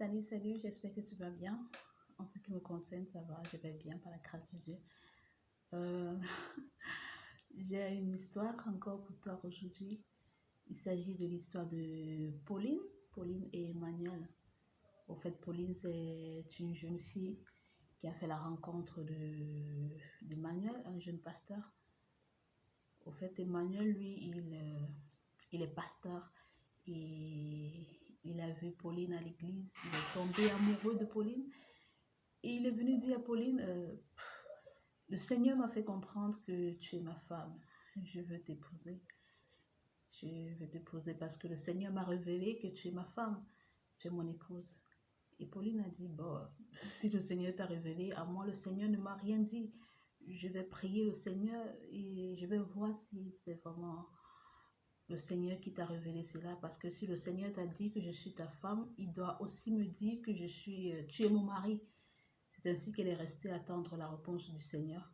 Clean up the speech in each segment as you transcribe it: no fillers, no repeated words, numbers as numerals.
Salut, salut, j'espère que tu vas bien. En ce qui me concerne, ça va, je vais bien par la grâce de Dieu. Euh, j'ai une histoire encore pour toi aujourd'hui. Il s'agit de l'histoire de Pauline et Emmanuel. Au fait, Pauline, c'est une jeune fille qui a fait la rencontre d'Emmanuel, un jeune pasteur. Au fait, Emmanuel, lui, il est pasteur et il a vu Pauline à l'église. Il est tombé amoureux de Pauline. Et il est venu dire à Pauline, le Seigneur m'a fait comprendre que tu es ma femme. Je veux t'épouser. Je veux t'épouser parce que le Seigneur m'a révélé que tu es ma femme. Tu es mon épouse. Et Pauline a dit, bon, si le Seigneur t'a révélé, à moi le Seigneur ne m'a rien dit. Je vais prier le Seigneur et je vais voir si c'est vraiment le Seigneur qui t'a révélé cela. Parce que si le Seigneur t'a dit que je suis ta femme, il doit aussi me dire que tu es mon mari. C'est ainsi qu'elle est restée attendre la réponse du Seigneur.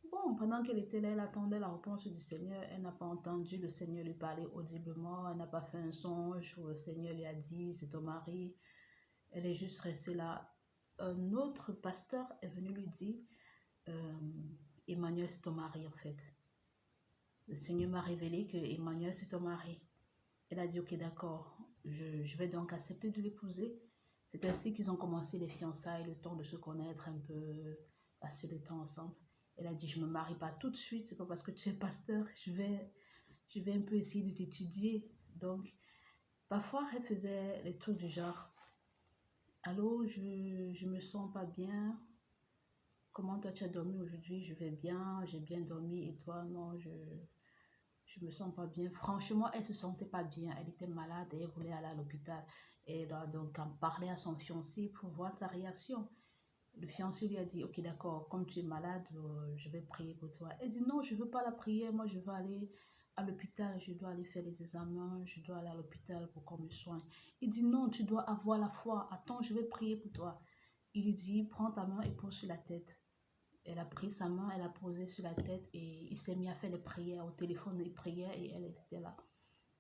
Bon, pendant qu'elle était là, elle attendait la réponse du Seigneur. Elle n'a pas entendu le Seigneur lui parler audiblement. Elle n'a pas fait un songe où le Seigneur lui a dit, c'est ton mari. Elle est juste restée là. Un autre pasteur est venu lui dire, euh, Emmanuel, c'est ton mari en fait. Le Seigneur m'a révélé que Emmanuel, c'est ton mari. Elle a dit, ok, d'accord, je vais donc accepter de l'épouser. C'est ainsi qu'ils ont commencé les fiançailles, le temps de se connaître un peu, passer le temps ensemble. Elle a dit, je ne me marie pas tout de suite, c'est pas parce que tu es pasteur, je vais un peu essayer de t'étudier. Donc, parfois, elle faisait les trucs du genre, allô, je me sens pas bien. Comment toi tu as dormi aujourd'hui? Je vais bien, j'ai bien dormi et toi, non, je me sens pas bien. Franchement, elle se sentait pas bien. Elle était malade et elle voulait aller à l'hôpital. Et elle a donc en parlé à son fiancé pour voir sa réaction. Le fiancé lui a dit, ok, d'accord, comme tu es malade, je vais prier pour toi. Elle dit, non, je veux pas la prière. Moi, je veux aller à l'hôpital. Je dois aller faire les examens. Je dois aller à l'hôpital pour qu'on me soigne. Il dit, non, tu dois avoir la foi. Attends, je vais prier pour toi. Il lui dit, prends ta main et pose sur la tête. Elle a pris sa main, elle a posé sur la tête et il s'est mis à faire les prières. Au téléphone, les prières et elle était là.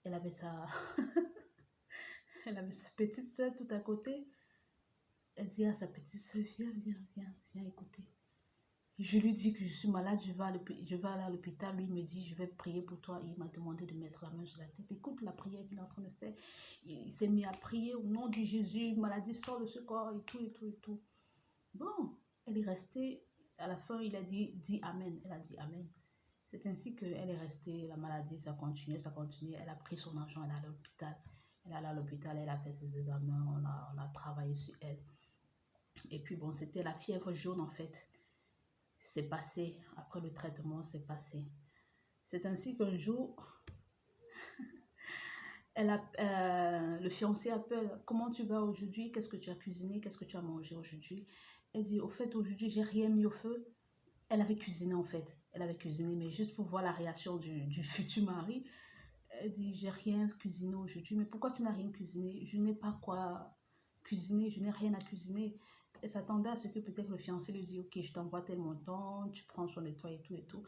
Elle avait sa, elle avait sa petite soeur tout à côté. Elle dit à sa petite soeur, viens écouter. Je lui dis que je suis malade, je vais aller à l'hôpital. Lui me dit, je vais prier pour toi. Il m'a demandé de mettre la main sur la tête. Écoute la prière qu'il est en train de faire. Il s'est mis à prier au nom de Jésus. Maladie sort de ce corps et tout, et tout, et tout. Bon, elle est restée. À la fin, il a dit, dis Amen. Elle a dit Amen. C'est ainsi qu'elle est restée, la maladie, ça continuait, ça continuait. Elle a pris son argent, elle est allée à l'hôpital. Elle est allée à l'hôpital, elle a fait ses examens, on a travaillé sur elle. Et puis bon, c'était la fièvre jaune en fait. C'est passé, après le traitement, c'est passé. C'est ainsi qu'un jour, le fiancé appelle, comment tu vas aujourd'hui? Qu'est-ce que tu as cuisiné? Qu'est-ce que tu as mangé aujourd'hui? Elle dit, au fait, aujourd'hui, j'ai rien mis au feu. Elle avait cuisiné en fait. Elle avait cuisiné, mais juste pour voir la réaction du futur mari. Elle dit, j'ai rien cuisiné aujourd'hui. Mais pourquoi tu n'as rien cuisiné? Je n'ai pas quoi cuisiner, je n'ai rien à cuisiner. Elle s'attendait à ce que peut-être le fiancé lui dise, ok, je t'envoie tel montant, tu prends soin de toi et tout et tout.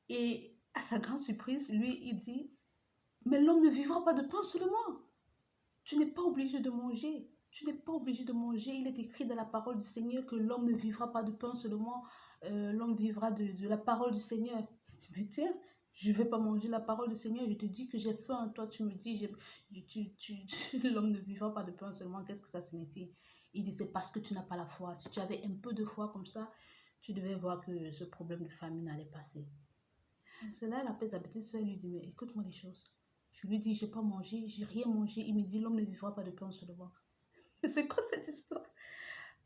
Et à sa grande surprise, lui, il dit, mais l'homme ne vivra pas de pain seulement. Tu n'es pas obligé de manger. Tu n'es pas obligé de manger. Il est écrit dans la parole du Seigneur que l'homme ne vivra pas de pain seulement, l'homme vivra de la parole du Seigneur. Il dit, mais tiens, je ne vais pas manger la parole du Seigneur. Je te dis que j'ai faim. Toi, tu me dis, l'homme ne vivra pas de pain seulement. Qu'est-ce que ça signifie? Il dit, c'est parce que tu n'as pas la foi. Si tu avais un peu de foi comme ça, tu devais voir que ce problème de famine allait passer. C'est là, elle appelle sa petite soeur, elle lui dit, mais écoute-moi les choses. Je lui dis, j'ai pas mangé, j'ai rien mangé. Il me dit, l'homme ne vivra pas de pain seulement. C'est quoi cette histoire?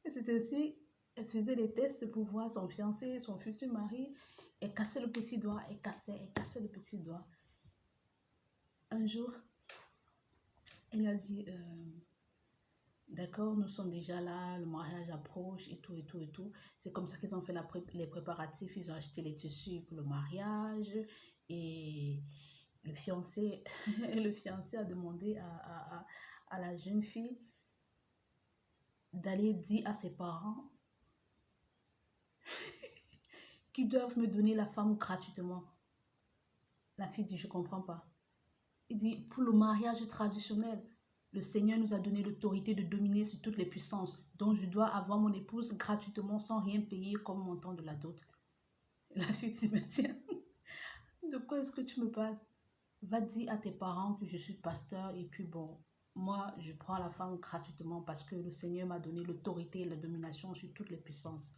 Et c'est ainsi, elle faisait les tests pour voir son fiancé, son futur mari. Elle cassait le petit doigt, elle cassait le petit doigt. Un jour, elle lui a dit, d'accord, nous sommes déjà là, le mariage approche et tout, et tout, et tout. C'est comme ça qu'ils ont fait les préparatifs, ils ont acheté les tissus pour le mariage. Et le fiancé, le fiancé a demandé à la jeune fille d'aller dire à ses parents qu'ils doivent me donner la femme gratuitement. La fille dit, je ne comprends pas. Il dit, pour le mariage traditionnel. Le Seigneur nous a donné l'autorité de dominer sur toutes les puissances. Donc, je dois avoir mon épouse gratuitement sans rien payer comme montant de la dot. La fille dit, mais tiens, de quoi est-ce que tu me parles? Va dire à tes parents que je suis pasteur et puis bon, moi, je prends la femme gratuitement parce que le Seigneur m'a donné l'autorité et la domination sur toutes les puissances.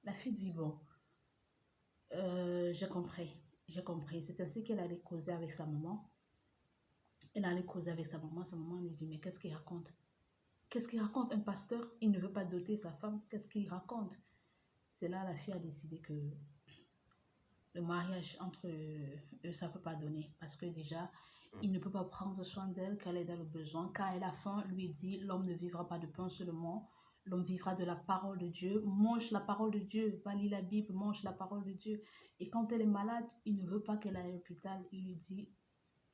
La fille dit, bon, j'ai compris, j'ai compris. C'est ainsi qu'elle allait causer avec sa maman. Elle allait causer avec sa maman lui dit, mais qu'est-ce qu'il raconte? Qu'est-ce qu'il raconte un pasteur? Il ne veut pas doter sa femme, qu'est-ce qu'il raconte? C'est là la fille a décidé que le mariage entre eux, ça ne peut pas donner. Parce que déjà, il ne peut pas prendre soin d'elle, qu'elle est dans le besoin. Quand elle a faim, lui dit, l'homme ne vivra pas de pain seulement, l'homme vivra de la parole de Dieu. Mange la parole de Dieu, va lire la Bible, mange la parole de Dieu. Et quand elle est malade, il ne veut pas qu'elle aille à l'hôpital. Il lui dit,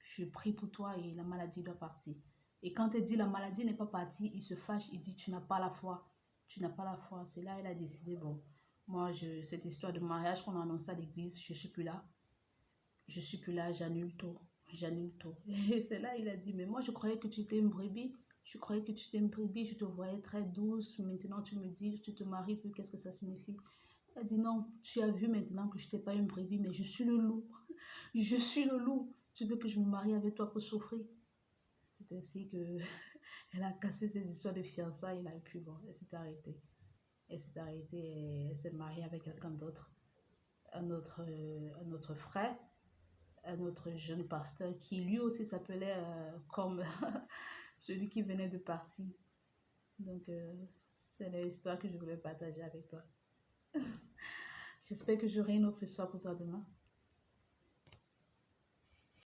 je prie pour toi et la maladie doit partir. Et quand elle dit la maladie n'est pas partie, il se fâche, il dit, tu n'as pas la foi. Tu n'as pas la foi. C'est là elle a décidé, bon, moi, cette histoire de mariage qu'on a annoncé à l'église, je ne suis plus là. Je ne suis plus là, j'annule tout. J'annule tout. Et c'est là il a dit, mais moi, je croyais que tu étais une brebis. Je croyais que tu étais une brebis, je te voyais très douce. Maintenant, tu me dis, tu te maries plus, qu'est-ce que ça signifie? Elle a dit, non, tu as vu maintenant que je n'étais pas une brebis, mais je suis le loup. Je suis le loup. Tu veux que je me marie avec toi pour souffrir? C'est ainsi que elle a cassé ses histoires de fiançailles, et puis bon, elle s'est arrêtée. Elle s'est arrêtée et elle s'est mariée avec quelqu'un d'autre, un autre frère, un autre jeune pasteur qui lui aussi s'appelait comme celui qui venait de partir. Donc, c'est l'histoire que je voulais partager avec toi. J'espère que j'aurai une autre histoire pour toi demain.